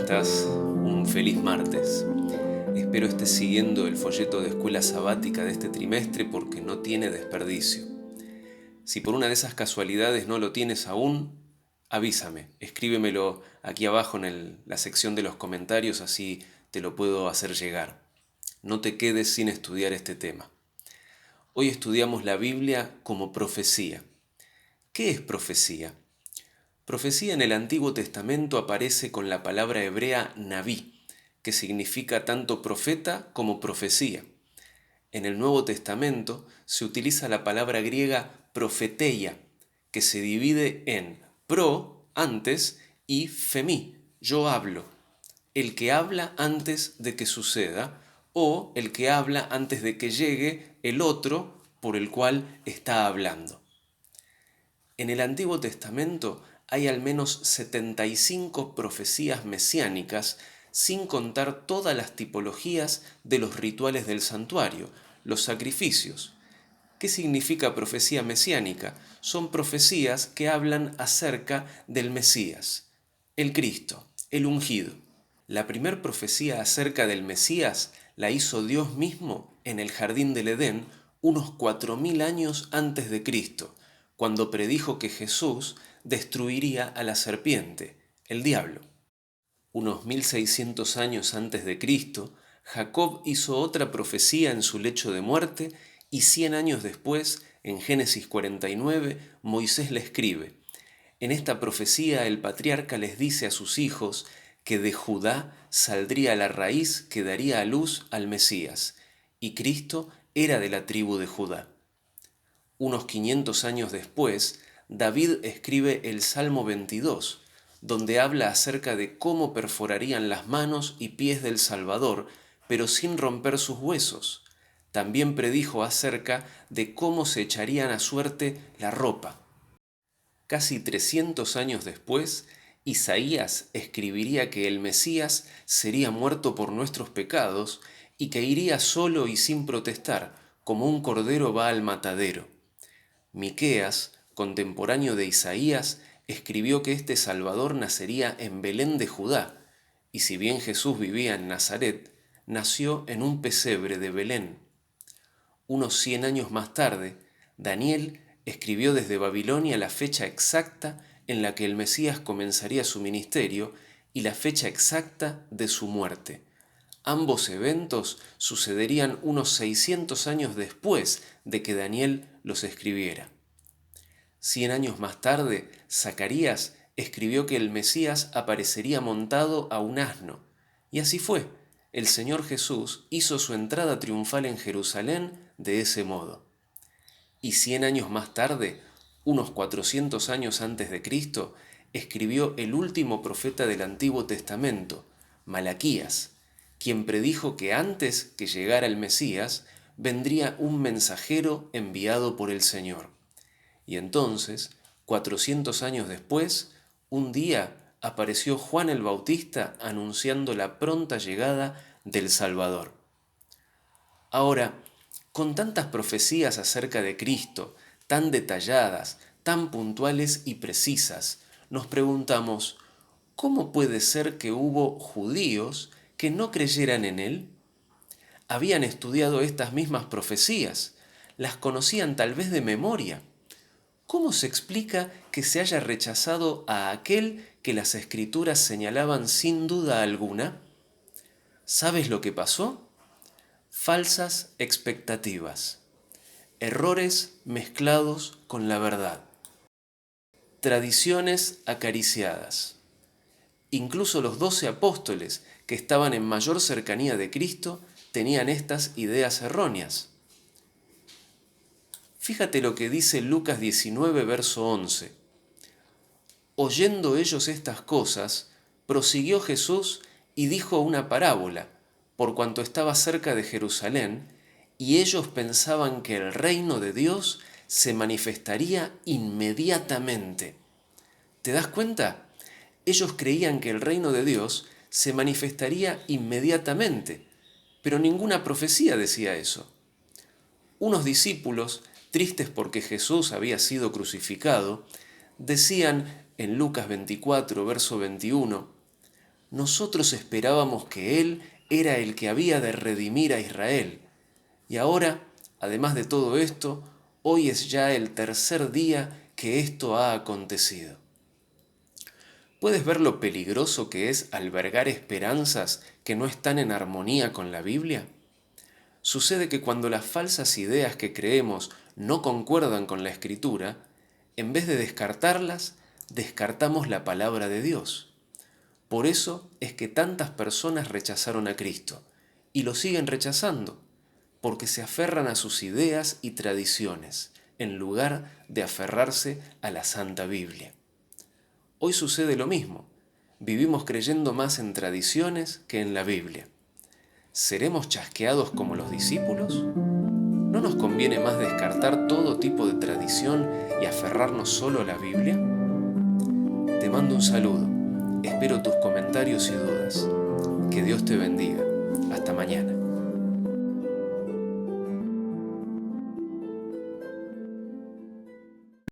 estás? Un feliz martes. Espero estés siguiendo el folleto de escuela sabática de este trimestre porque no tiene desperdicio. Si por una de esas casualidades no lo tienes aún, avísame, escríbemelo aquí abajo en la sección de los comentarios, así te lo puedo hacer llegar. No te quedes sin estudiar este tema. Hoy estudiamos la Biblia como profecía. ¿Qué es profecía? Profecía en el Antiguo Testamento aparece con la palabra hebrea naví, que significa tanto profeta como profecía. En el Nuevo Testamento se utiliza la palabra griega profeteia, que se divide en pro, antes, y femí, yo hablo, el que habla antes de que suceda, o el que habla antes de que llegue el otro por el cual está hablando. En el Antiguo Testamento hay al menos 75 profecías mesiánicas, sin contar todas las tipologías de los rituales del santuario, los sacrificios. ¿Qué significa profecía mesiánica? Son profecías que hablan acerca del Mesías, el Cristo, el ungido. La primer profecía acerca del Mesías la hizo Dios mismo en el jardín del Edén unos 4000 años antes de Cristo, cuando predijo que Jesús destruiría a la serpiente, el diablo. Unos 1600 años antes de Cristo, Jacob hizo otra profecía en su lecho de muerte y 100 años después, en Génesis 49, Moisés le escribe: en esta profecía el patriarca les dice a sus hijos que de Judá saldría la raíz que daría a luz al Mesías, y Cristo era de la tribu de Judá. Unos 500 años después, David escribe el Salmo 22, donde habla acerca de cómo perforarían las manos y pies del Salvador, pero sin romper sus huesos. También predijo acerca de cómo se echarían a suerte la ropa. Casi 300 años después, Isaías escribiría que el Mesías sería muerto por nuestros pecados y que iría solo y sin protestar, como un cordero va al matadero. Miqueas, contemporáneo de Isaías, escribió que este Salvador nacería en Belén de Judá, y si bien Jesús vivía en Nazaret, nació en un pesebre de Belén. Unos 100 años más tarde, Daniel escribió desde Babilonia la fecha exacta en la que el Mesías comenzaría su ministerio y la fecha exacta de su muerte. Ambos eventos sucederían unos 600 años después de que Daniel los escribiera. 100 años más tarde, Zacarías escribió que el Mesías aparecería montado a un asno. Y así fue. El Señor Jesús hizo su entrada triunfal en Jerusalén de ese modo. Y 100 años más tarde, unos 400 años antes de Cristo, escribió el último profeta del Antiguo Testamento, Malaquías, quien predijo que antes que llegara el Mesías, vendría un mensajero enviado por el Señor. Y entonces, 400 años después, un día apareció Juan el Bautista anunciando la pronta llegada del Salvador. Ahora, con tantas profecías acerca de Cristo, tan detalladas, tan puntuales y precisas, nos preguntamos, ¿cómo puede ser que hubo judíos que no creyeran en Él? Habían estudiado estas mismas profecías, las conocían tal vez de memoria. ¿Cómo se explica que se haya rechazado a aquel que las Escrituras señalaban sin duda alguna? ¿Sabes lo que pasó? Falsas expectativas, errores mezclados con la verdad, tradiciones acariciadas. Incluso los 12 apóstoles, que estaban en mayor cercanía de Cristo, tenían estas ideas erróneas. Fíjate lo que dice Lucas 19, verso 11. Oyendo ellos estas cosas, prosiguió Jesús y dijo una parábola, por cuanto estaba cerca de Jerusalén, y ellos pensaban que el reino de Dios se manifestaría inmediatamente. ¿Te das cuenta? Ellos creían que el reino de Dios se manifestaría inmediatamente, pero ninguna profecía decía eso. Unos discípulos, tristes porque Jesús había sido crucificado, decían en Lucas 24, verso 21, Nosotros esperábamos que Él era el que había de redimir a Israel. Y ahora, además de todo esto, hoy es ya el tercer día que esto ha acontecido. ¿Puedes ver lo peligroso que es albergar esperanzas que no están en armonía con la Biblia? Sucede que cuando las falsas ideas que creemos no concuerdan con la Escritura, en vez de descartarlas, descartamos la palabra de Dios. Por eso es que tantas personas rechazaron a Cristo y lo siguen rechazando, porque se aferran a sus ideas y tradiciones, en lugar de aferrarse a la Santa Biblia. Hoy sucede lo mismo. Vivimos creyendo más en tradiciones que en la Biblia. ¿Seremos chasqueados como los discípulos? ¿No nos conviene más descartar todo tipo de tradición y aferrarnos solo a la Biblia? Te mando un saludo. Espero tus comentarios y dudas. Que Dios te bendiga. Hasta mañana.